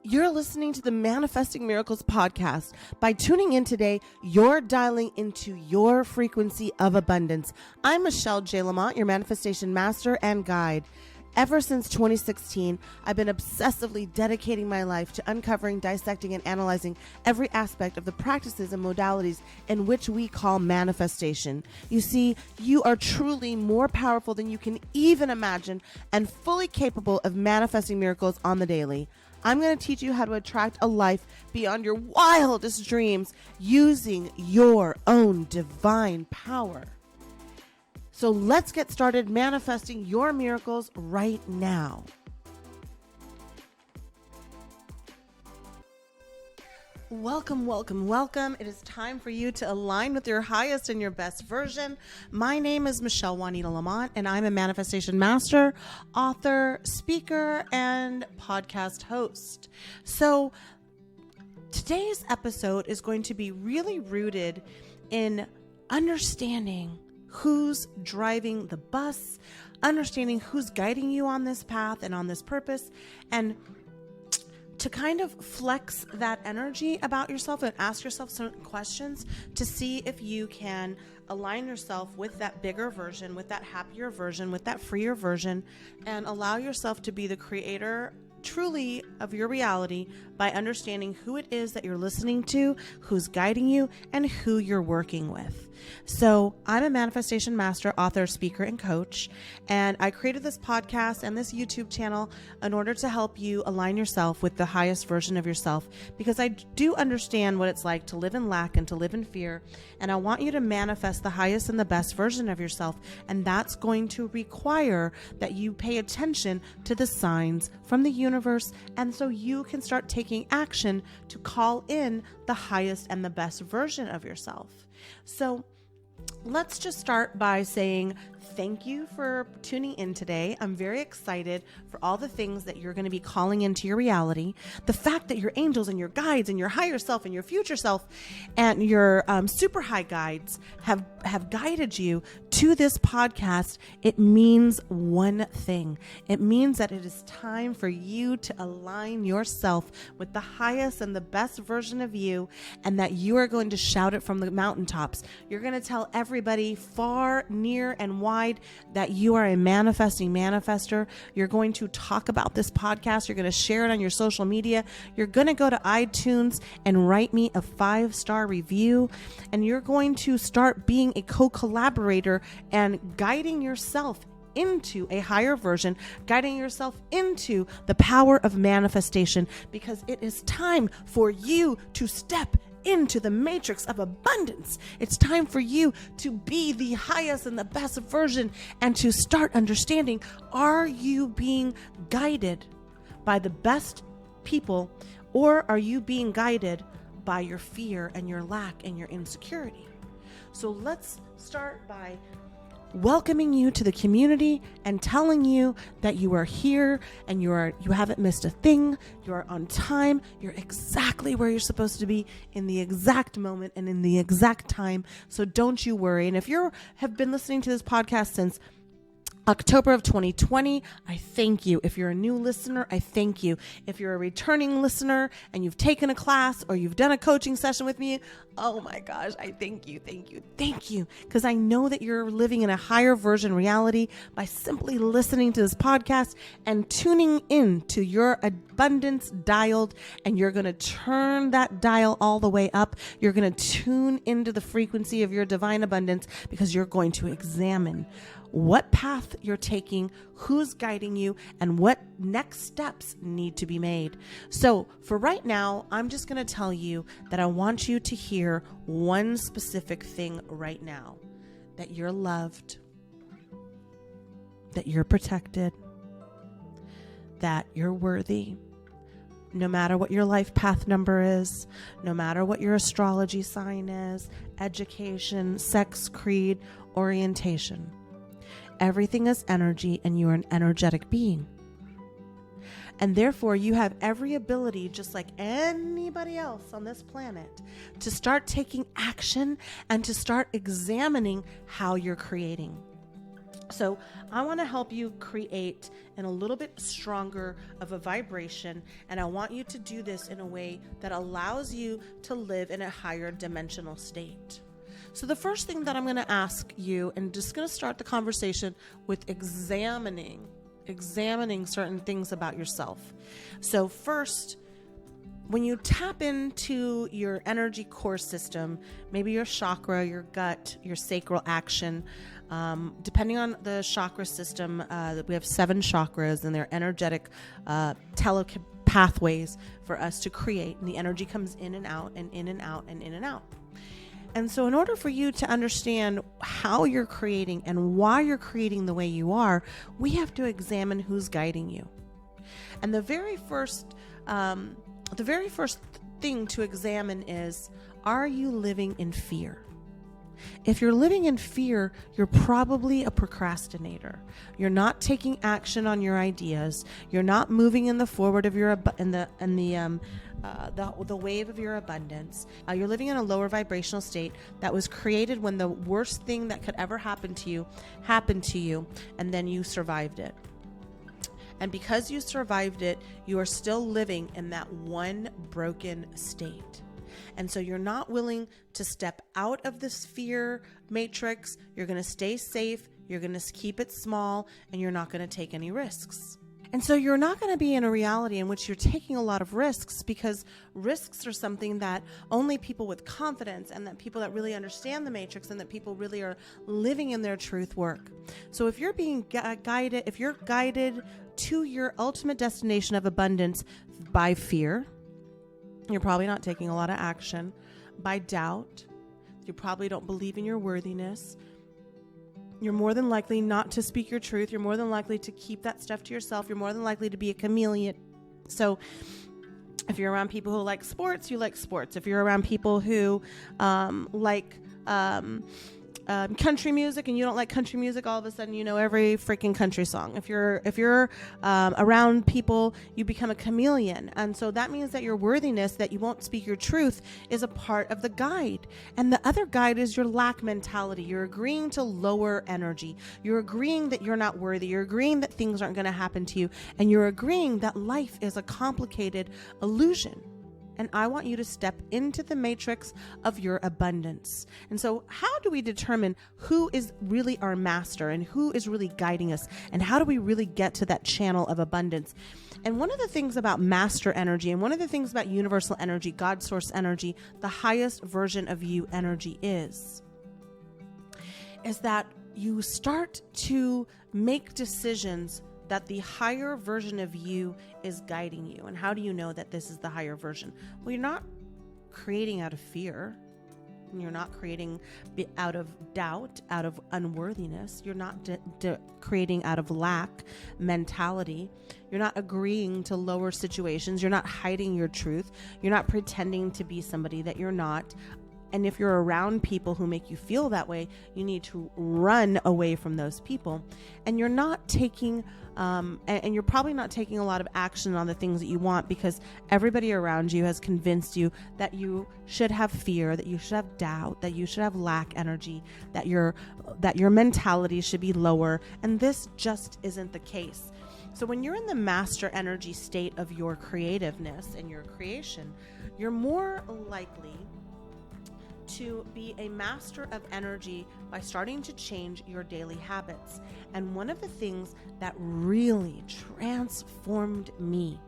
You're listening to the Manifesting Miracles podcast. By tuning in today, you're dialing into your frequency of abundance. I'm Michelle J. Lamont, your manifestation master and guide. Ever since 2016, I've been obsessively dedicating my life to uncovering, dissecting, and analyzing every aspect of the practices and modalities in which we call manifestation. You see, you are truly more powerful than you can even imagine and fully capable of manifesting miracles on the daily. I'm going to teach you how to attract a life beyond your wildest dreams using your own divine power. So let's get started manifesting your miracles right now. Welcome, welcome, welcome. It is time for you to align with your highest and your best version. My name is Michelle Juanita Lamont, and I'm a manifestation master, author, speaker, and podcast host. So today's episode is going to be really rooted in understanding who's driving the bus, understanding who's guiding you on this path and on this purpose, and to kind of flex that energy about yourself and ask yourself certain questions to see if you can align yourself with that bigger version, with that happier version, with that freer version, and allow yourself to be the creator truly of your reality by understanding who it is that you're listening to, who's guiding you, and who you're working with. So I'm a manifestation master, author, speaker, and coach, and I created this podcast and this YouTube channel in order to help you align yourself with the highest version of yourself, because I do understand what it's like to live in lack and to live in fear, and I want you to manifest the highest and the best version of yourself, and that's going to require that you pay attention to the signs from the universe, and so you can start taking action to call in the highest and the best version of yourself. So let's just start by saying thank you for tuning in today. I'm very excited for all the things that you're going to be calling into your reality. The fact that your angels and your guides and your higher self and your future self and your super high guides have guided you to this podcast, it means one thing. It means that it is time for you to align yourself with the highest and the best version of you, and that you are going to shout it from the mountaintops. You're going to tell everybody far, near, and wide that you are a manifesting manifester. You're going to talk about this podcast. You're going to share it on your social media. You're going to go to iTunes and write me a 5-star review. And you're going to start being a co-collaborator and guiding yourself into a higher version, guiding yourself into the power of manifestation, because it is time for you to step into the matrix of abundance. It's time for you to be the highest and the best version, and to start understanding, are you being guided by the best people, or are you being guided by your fear and your lack and your insecurity? So let's start by welcoming you to the community and telling you that you are here and you haven't missed a thing. You are on time. You're exactly where you're supposed to be in the exact moment and in the exact time. So don't you worry. And if you have been listening to this podcast since October of 2020, I thank you. If you're a new listener, I thank you. If you're a returning listener and you've taken a class or you've done a coaching session with me, oh my gosh, I thank you, thank you, thank you. Because I know that you're living in a higher version reality by simply listening to this podcast and tuning in to your abundance dialed, and you're going to turn that dial all the way up. You're going to tune into the frequency of your divine abundance, because you're going to examine what path you're taking, who's guiding you, and what next steps need to be made. So for right now, I'm just going to tell you that I want you to hear one specific thing right now: that you're loved, that you're protected, that you're worthy. No matter what your life path number is, no matter what your astrology sign is, education, sex, creed, orientation. Everything is energy, and you are an energetic being. And therefore, you have every ability, just like anybody else on this planet, to start taking action and to start examining how you're creating. So I want to help you create in a little bit stronger of a vibration, and I want you to do this in a way that allows you to live in a higher dimensional state. So the first thing that I'm going to ask you, and just going to start the conversation with examining certain things about yourself. So first, when you tap into your energy core system, maybe your chakra, your gut, your sacral action, depending on the chakra system, we have 7 chakras, and they're energetic pathways for us to create. And the energy comes in and out and in and out and in and out. And so in order for you to understand how you're creating and why you're creating the way you are, we have to examine who's guiding you. And the very first thing to examine is, are you living in fear? If you're living in fear, you're probably a procrastinator. You're not taking action on your ideas. You're not moving in the forward of your the wave of your abundance. You're living in a lower vibrational state that was created when the worst thing that could ever happen to you happened to you, and then you survived it. And because you survived it, you are still living in that one broken state. And so you're not willing to step out of this fear matrix. You're going to stay safe. You're going to keep it small, and you're not going to take any risks. And so you're not going to be in a reality in which you're taking a lot of risks, because risks are something that only people with confidence and that people that really understand the matrix and that people really are living in their truth work. So if you're being guided, if you're guided to your ultimate destination of abundance by fear, you're probably not taking a lot of action. By doubt, you probably don't believe in your worthiness. You're more than likely not to speak your truth. You're more than likely to keep that stuff to yourself. You're more than likely to be a chameleon. So if you're around people who like sports, you like sports. If you're around people who like country music and you don't like country music, all of a sudden you know every freaking country song. If you're around people, you become a chameleon. And so that means that your worthiness, that you won't speak your truth, is a part of the guide. And the other guide is your lack mentality. You're agreeing to lower energy. You're agreeing that you're not worthy. You're agreeing that things aren't going to happen to you. And you're agreeing that life is a complicated illusion. And I want you to step into the matrix of your abundance. And so how do we determine who is really our master and who is really guiding us? And how do we really get to that channel of abundance? And one of the things about master energy, and one of the things about universal energy, God source energy, the highest version of you energy is that you start to make decisions that the higher version of you is guiding you. And how do you know that this is the higher version? Well, you're not creating out of fear. You're not creating out of doubt, out of unworthiness. You're not creating out of lack mentality. You're not agreeing to lower situations. You're not hiding your truth. You're not pretending to be somebody that you're not. And if you're around people who make you feel that way, you need to run away from those people. And you're not taking, and you're probably not taking a lot of action on the things that you want, because everybody around you has convinced you that you should have fear, that you should have doubt, that you should have lack energy, that your mentality should be lower. And this just isn't the case. So when you're in the master energy state of your creativeness and your creation, you're more likely to be a master of energy by starting to change your daily habits. And one of the things that really transformed me,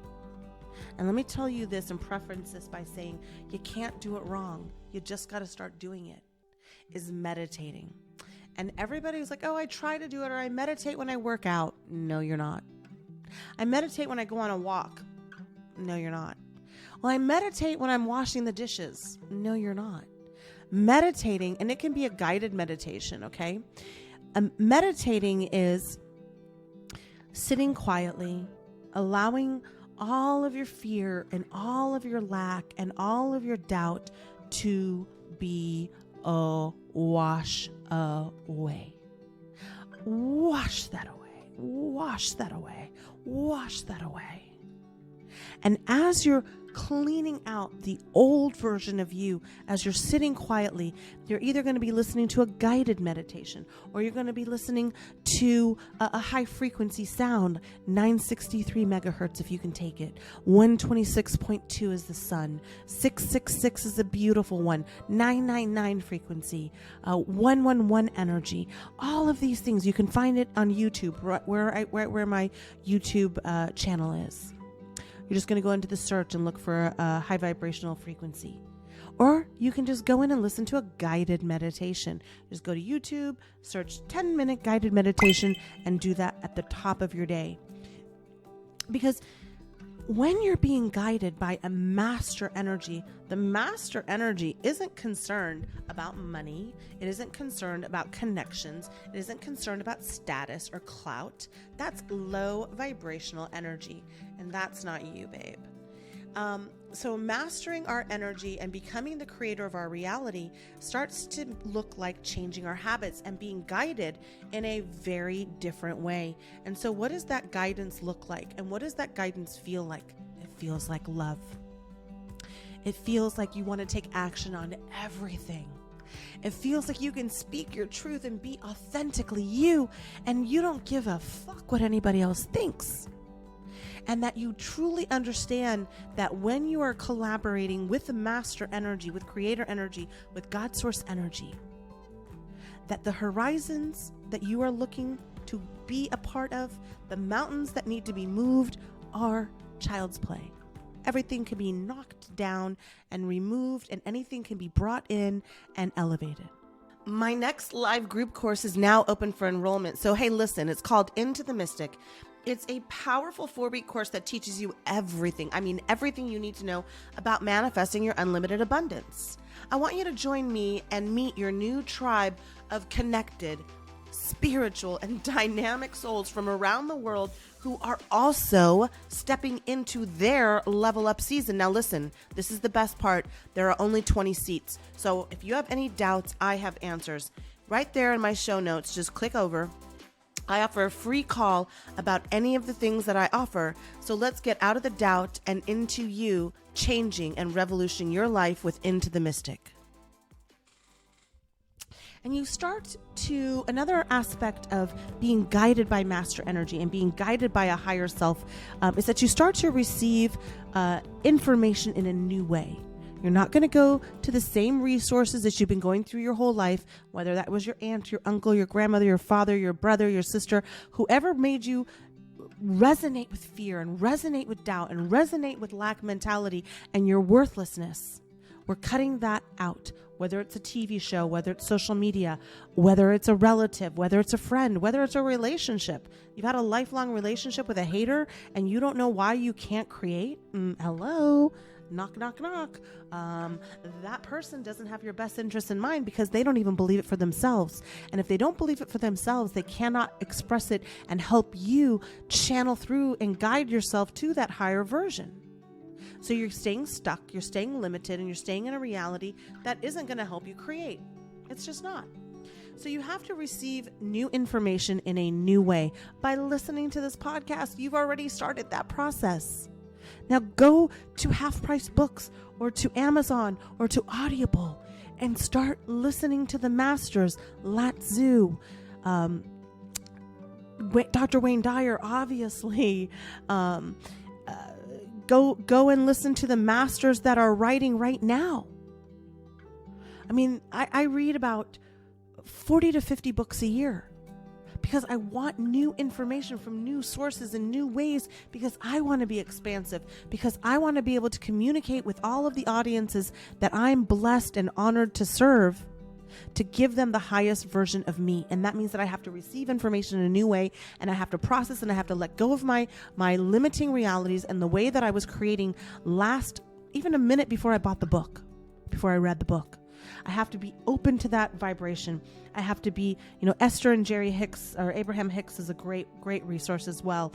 and let me tell you this and preference this by saying you can't do it wrong, you just got to start doing it, is meditating. And everybody's like, oh, I try to do it, or I meditate when I work out. No, you're not. I meditate when I go on a walk. No, you're not. Well, I meditate when I'm washing the dishes. No, you're not. Meditating, and it can be a guided meditation, okay? Meditating is sitting quietly, allowing all of your fear and all of your lack and all of your doubt to be wash away. Wash that away. Wash that away. Wash that away. And as you're cleaning out the old version of you as you're sitting quietly. You're either going to be listening to a guided meditation, or you're going to be listening to a high frequency sound, 963 megahertz if you can take it. 126.2 is the sun. 666 is a beautiful one. 999 frequency. 111 energy. All of these things, you can find it on YouTube, right where my YouTube channel is. You're just going to go into the search and look for a high vibrational frequency. Or you can just go in and listen to a guided meditation. Just go to YouTube, search 10-minute guided meditation, and do that at the top of your day. Because when you're being guided by a master energy, the master energy isn't concerned about money. It isn't concerned about connections. It isn't concerned about status or clout. That's low vibrational energy, and that's not you, babe. So mastering our energy and becoming the creator of our reality starts to look like changing our habits and being guided in a very different way. And so what does that guidance look like? And what does that guidance feel like? It feels like love. It feels like you want to take action on everything. It feels like you can speak your truth and be authentically you, and you don't give a fuck what anybody else thinks. And that you truly understand that when you are collaborating with the master energy, with creator energy, with God source energy, that the horizons that you are looking to be a part of, the mountains that need to be moved, are child's play. Everything can be knocked down and removed, and anything can be brought in and elevated. My next live group course is now open for enrollment. So, hey, listen, it's called Into the Mystic. It's a powerful 4-week course that teaches you everything. I mean, everything you need to know about manifesting your unlimited abundance. I want you to join me and meet your new tribe of connected, spiritual, and dynamic souls from around the world who are also stepping into their level up season. Now listen, this is the best part. There are only 20 seats. So if you have any doubts, I have answers. Right there in my show notes, just click over. I offer a free call about any of the things that I offer. So let's get out of the doubt and into you changing and revolutioning your life with Into the Mystic. And you start to, another aspect of being guided by master energy and being guided by a higher self is that you start to receive information in a new way. You're not going to go to the same resources that you've been going through your whole life, whether that was your aunt, your uncle, your grandmother, your father, your brother, your sister, whoever made you resonate with fear and resonate with doubt and resonate with lack mentality and your worthlessness. We're cutting that out, whether it's a TV show, whether it's social media, whether it's a relative, whether it's a friend, whether it's a relationship. You've had a lifelong relationship with a hater and you don't know why you can't create? Hello? Knock, knock, knock. That person doesn't have your best interest in mind because they don't even believe it for themselves. And if they don't believe it for themselves, they cannot express it and help you channel through and guide yourself to that higher version. So you're staying stuck, you're staying limited, and you're staying in a reality that isn't going to help you create. It's just not. So you have to receive new information in a new way. By listening to this podcast, you've already started that process. Now go to Half Price Books or to Amazon or to Audible and start listening to the masters, Lat Tzu, Dr. Wayne Dyer, obviously. Go and listen to the masters that are writing right now. I mean, I read about 40 to 50 books a year because I want new information from new sources and new ways, because I want to be expansive, because I want to be able to communicate with all of the audiences that I'm blessed and honored to serve, to give them the highest version of me. And that means that I have to receive information in a new way, and I have to process, and I have to let go of my limiting realities and the way that I was creating even a minute before I bought the book, before I read the book. I have to be open to that vibration. I have to be, Esther and Jerry Hicks, or Abraham Hicks is a great resource as well.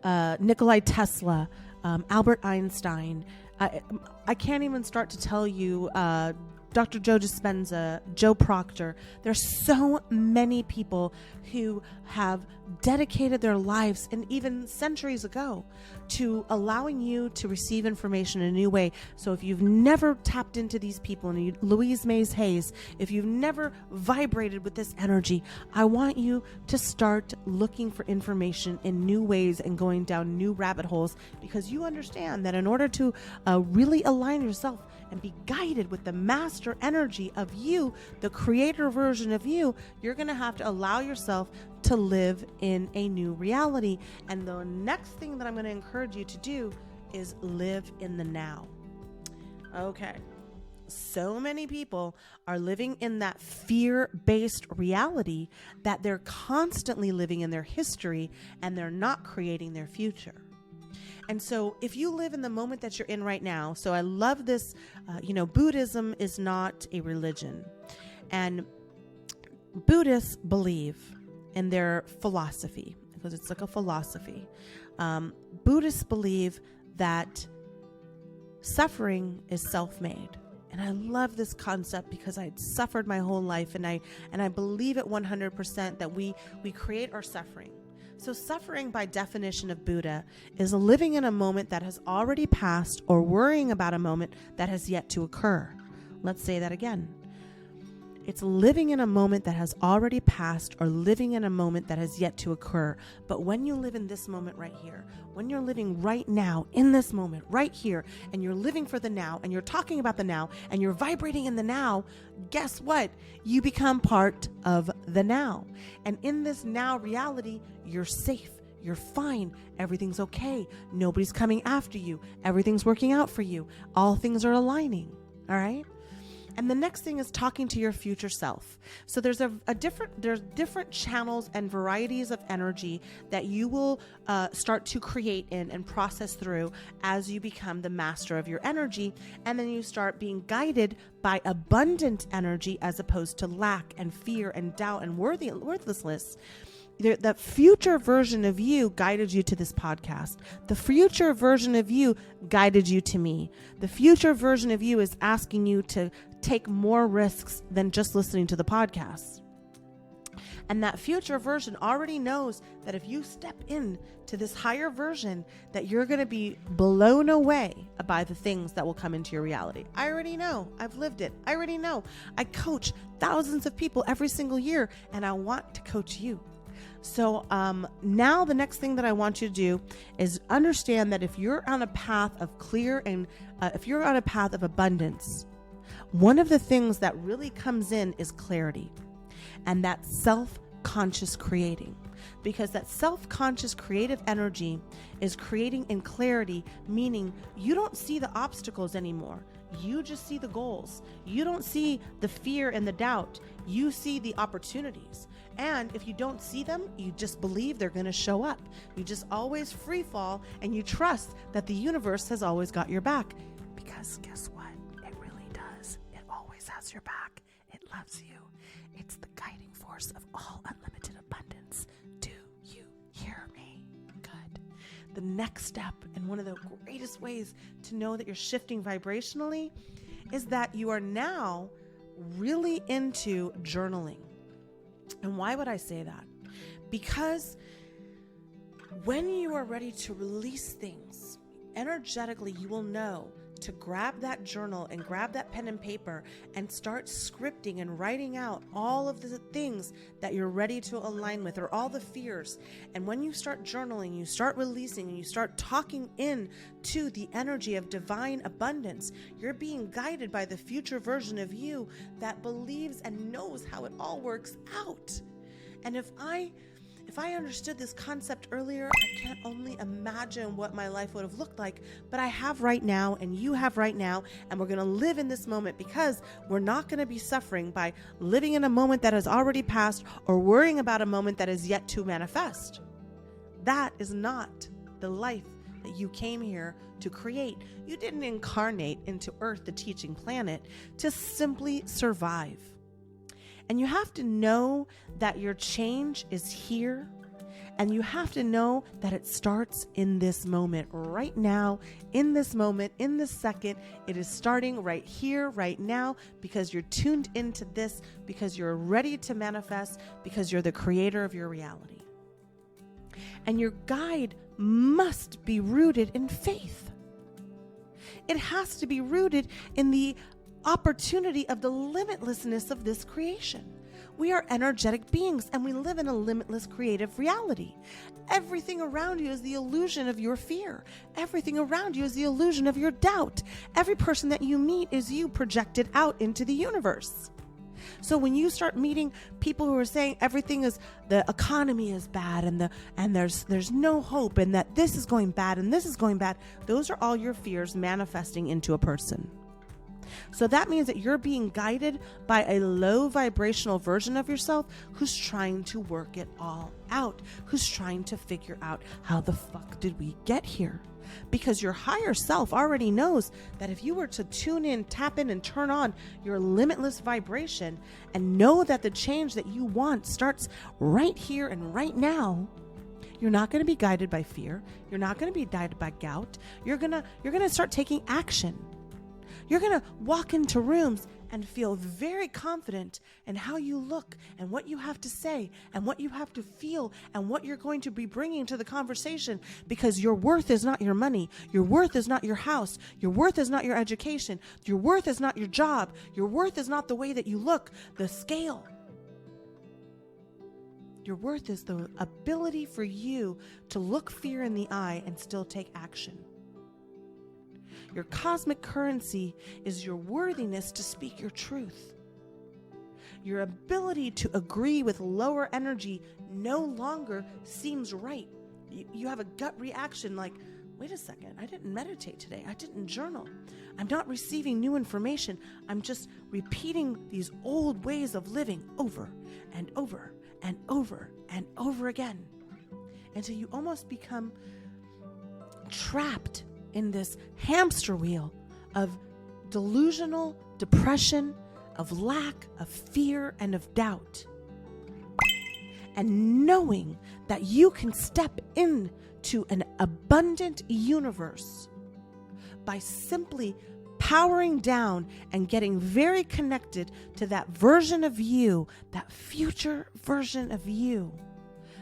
Nikolai Tesla, Albert Einstein. I can't even start to tell you, Dr. Joe Dispenza, Joe Proctor. There's so many people who have dedicated their lives, and even centuries ago, to allowing you to receive information in a new way. So if you've never tapped into these people, and Louise Mays Hayes, if you've never vibrated with this energy, I want you to start looking for information in new ways and going down new rabbit holes, because you understand that in order to really align yourself and be guided with the master energy of you, the creator version of you, you're going to have to allow yourself to live in a new reality. And the next thing that I'm going to encourage you to do is live in the now. Okay. So many people are living in that fear-based reality that they're constantly living in their history and they're not creating their future. And so if you live in the moment that you're in right now, so I love this, Buddhism is not a religion. And Buddhists believe in their philosophy, because it's like a philosophy. Buddhists believe that suffering is self-made. And I love this concept because I suffered my whole life, and I believe it 100% that we create our suffering. So suffering, by definition of Buddha, is living in a moment that has already passed or worrying about a moment that has yet to occur. Let's say that again. It's living in a moment that has already passed or living in a moment that has yet to occur. But when you live in this moment right here, when you're living right now in this moment right here, and you're living for the now, and you're talking about the now, and you're vibrating in the now, guess what? You become part of the now. And in this now reality, you're safe. You're fine. Everything's okay. Nobody's coming after you. Everything's working out for you. All things are aligning. All right? And the next thing is talking to your future self. So there's different channels and varieties of energy that you will start to create in and process through as you become the master of your energy. And then you start being guided by abundant energy as opposed to lack and fear and doubt and worthlessness. The future version of you guided you to this podcast. The future version of you guided you to me. The future version of you is asking you to take more risks than just listening to the podcast. And that future version already knows that if you step in to this higher version, that you're going to be blown away by the things that will come into your reality. I already know. I've lived it. I already know. I coach thousands of people every single year, and I want to coach you. So now the next thing that I want you to do is understand that if you're on a path of clear and if you're on a path of abundance, one of the things that really comes in is clarity, and that self-conscious creating. Because that self-conscious creative energy is creating in clarity, meaning you don't see the obstacles anymore. You just see the goals. You don't see the fear and the doubt. You see the opportunities. And if you don't see them, you just believe they're going to show up. You just always free fall, and you trust that the universe has always got your back. Because guess what? It really does. It always has your back. It loves you. It's the guiding force of all unlimited abundance. Do you hear me? Good. The next step, and one of the greatest ways to know that you're shifting vibrationally, is that you are now really into journaling. And why would I say that? Because when you are ready to release things, energetically, you will know to grab that journal and grab that pen and paper and start scripting and writing out all of the things that you're ready to align with, or all the fears. And when you start journaling, you start releasing, and you start talking in to the energy of divine abundance, you're being guided by the future version of you that believes and knows how it all works out. And if I understood this concept earlier, I can't only imagine what my life would have looked like, but I have right now, and you have right now, and we're going to live in this moment, because we're not going to be suffering by living in a moment that has already passed or worrying about a moment that is yet to manifest. That is not the life that you came here to create. You didn't incarnate into Earth, the teaching planet, to simply survive. And you have to know that your change is here, and you have to know that it starts in this moment, right now, in this moment, in this second. It is starting right here, right now, because you're tuned into this, because you're ready to manifest, because you're the creator of your reality. And your guide must be rooted in faith. It has to be rooted in the opportunity of the limitlessness of this creation. We are energetic beings and we live in a limitless creative reality. Everything around you is the illusion of your fear. Everything around you is the illusion of your doubt. Every person that you meet is you projected out into the universe. So when you start meeting people who are saying the economy is bad and there's no hope and that this is going bad and this is going bad, those are all your fears manifesting into a person. So that means that you're being guided by a low vibrational version of yourself who's trying to work it all out, who's trying to figure out how the fuck did we get here? Because your higher self already knows that if you were to tune in, tap in, and turn on your limitless vibration and know that the change that you want starts right here and right now, you're not going to be guided by fear. You're not going to be guided by doubt. You're going to start taking action. You're going to walk into rooms and feel very confident in how you look and what you have to say and what you have to feel and what you're going to be bringing to the conversation, because your worth is not your money. Your worth is not your house. Your worth is not your education. Your worth is not your job. Your worth is not the way that you look, the scale. Your worth is the ability for you to look fear in the eye and still take action. Your cosmic currency is your worthiness to speak your truth. Your ability to agree with lower energy no longer seems right. You have a gut reaction like, wait a second, I didn't meditate today. I didn't journal. I'm not receiving new information. I'm just repeating these old ways of living over and over and over and over again until you almost become trapped in this hamster wheel of delusional depression, of lack, of fear, and of doubt. And knowing that you can step into an abundant universe by simply powering down and getting very connected to that version of you, that future version of you,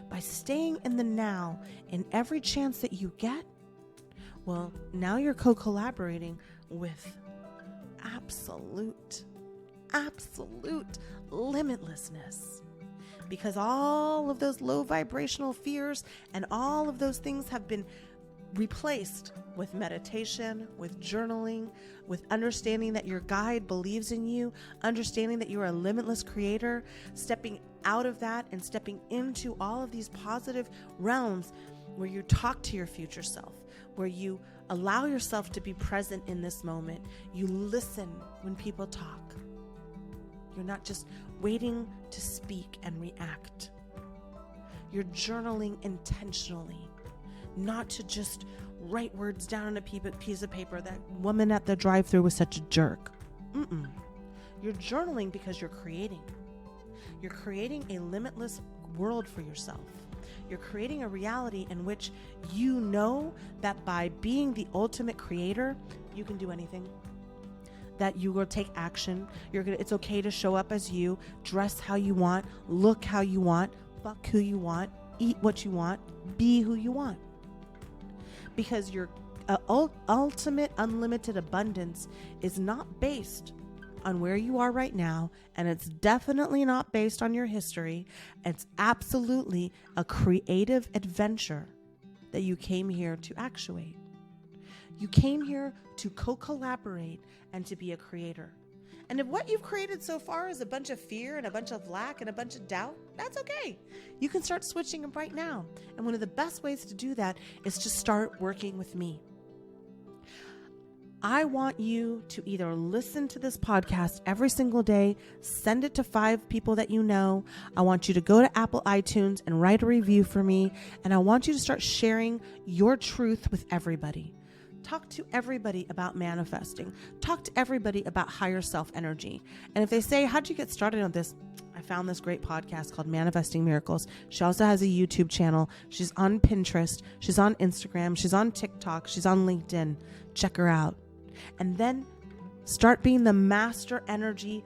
by staying in the now in every chance that you get. Well, now you're co-collaborating with absolute limitlessness. Because all of those low vibrational fears and all of those things have been replaced with meditation, with journaling, with understanding that your guide believes in you, understanding that you're a limitless creator, stepping out of that and stepping into all of these positive realms where you talk to your future self, where you allow yourself to be present in this moment. You listen when people talk. You're not just waiting to speak and react. You're journaling intentionally, not to just write words down on a piece of paper. That woman at the drive-thru was such a jerk. You're journaling because you're creating. You're creating a limitless world for yourself. You're creating a reality in which you know that by being the ultimate creator, you can do anything. That you will take action. It's okay to show up as you, dress how you want, look how you want, fuck who you want, eat what you want, be who you want. Because your ultimate unlimited abundance is not based on where you are right now, and it's definitely not based on your history. It's absolutely a creative adventure that you came here to actuate. You came here to co-collaborate and to be a creator. And if what you've created so far is a bunch of fear and a bunch of lack and a bunch of doubt, that's okay. You can start switching them right now. And one of the best ways to do that is to start working with me. I want you to either listen to this podcast every single day, send it to 5 people that you know. I want you to go to Apple iTunes and write a review for me. And I want you to start sharing your truth with everybody. Talk to everybody about manifesting. Talk to everybody about higher self energy. And if they say, how'd you get started on this? I found this great podcast called Manifesting Miracles. She also has a YouTube channel. She's on Pinterest. She's on Instagram. She's on TikTok. She's on LinkedIn. Check her out. And then start being the master energy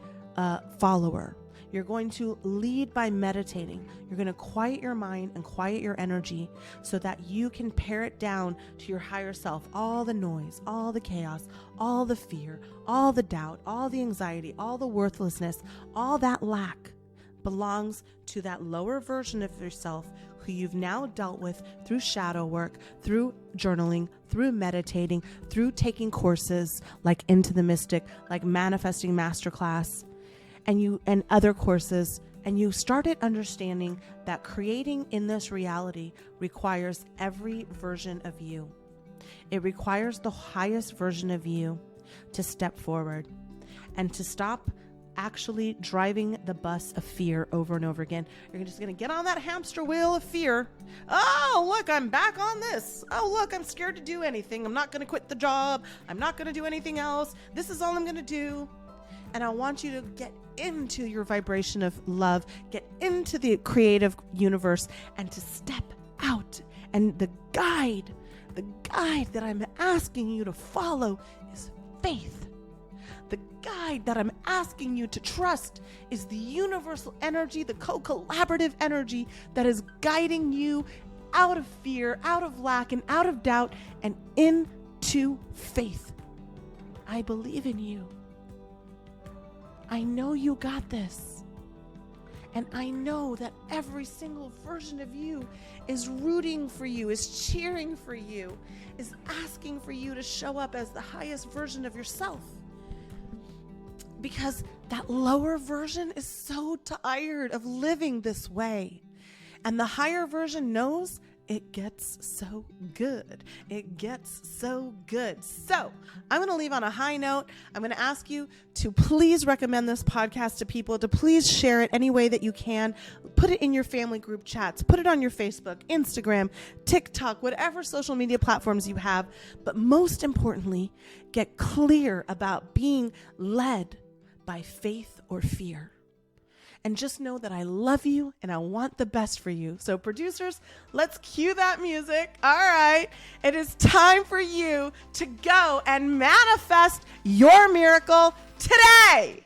follower. You're going to lead by meditating. You're going to quiet your mind and quiet your energy so that you can pare it down to your higher self. All the noise, all the chaos, all the fear, all the doubt, all the anxiety, all the worthlessness, all that lack belongs to that lower version of yourself who you've now dealt with through shadow work, through journaling, through meditating, through taking courses like Into the Mystic, like Manifesting Masterclass, and other courses. And you started understanding that creating in this reality requires every version of you. It requires the highest version of you to step forward and to stop actually driving the bus of fear over and over again. You're just going to get on that hamster wheel of fear. Oh, look, I'm back on this. Oh, look, I'm scared to do anything. I'm not going to quit the job. I'm not going to do anything else. This is all I'm going to do. And I want you to get into your vibration of love, get into the creative universe, and to step out. And the guide that I'm asking you to follow is faith. The guide that I'm asking you to trust is the universal energy, the co-collaborative energy that is guiding you out of fear, out of lack, and out of doubt, and into faith. I believe in you. I know you got this. And I know that every single version of you is rooting for you, is cheering for you, is asking for you to show up as the highest version of yourself. Because that lower version is so tired of living this way. And the higher version knows it gets so good. It gets so good. So I'm going to leave on a high note. I'm going to ask you to please recommend this podcast to people, to please share it any way that you can. Put it in your family group chats. Put it on your Facebook, Instagram, TikTok, whatever social media platforms you have. But most importantly, get clear about being led by faith or fear. And just know that I love you and I want the best for you. So producers, let's cue that music. All right. It is time for you to go and manifest your miracle today.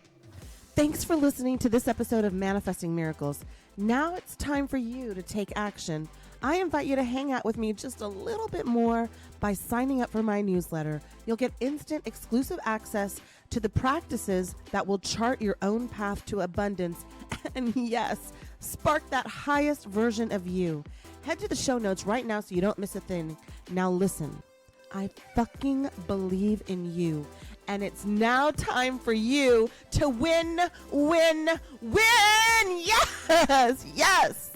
Thanks for listening to this episode of Manifesting Miracles. Now it's time for you to take action. I invite you to hang out with me just a little bit more by signing up for my newsletter. You'll get instant exclusive access to the practices that will chart your own path to abundance and yes, spark that highest version of you. Head to the show notes right now so you don't miss a thing. Now listen, I fucking believe in you. And it's now time for you to win, win, win. Yes, yes.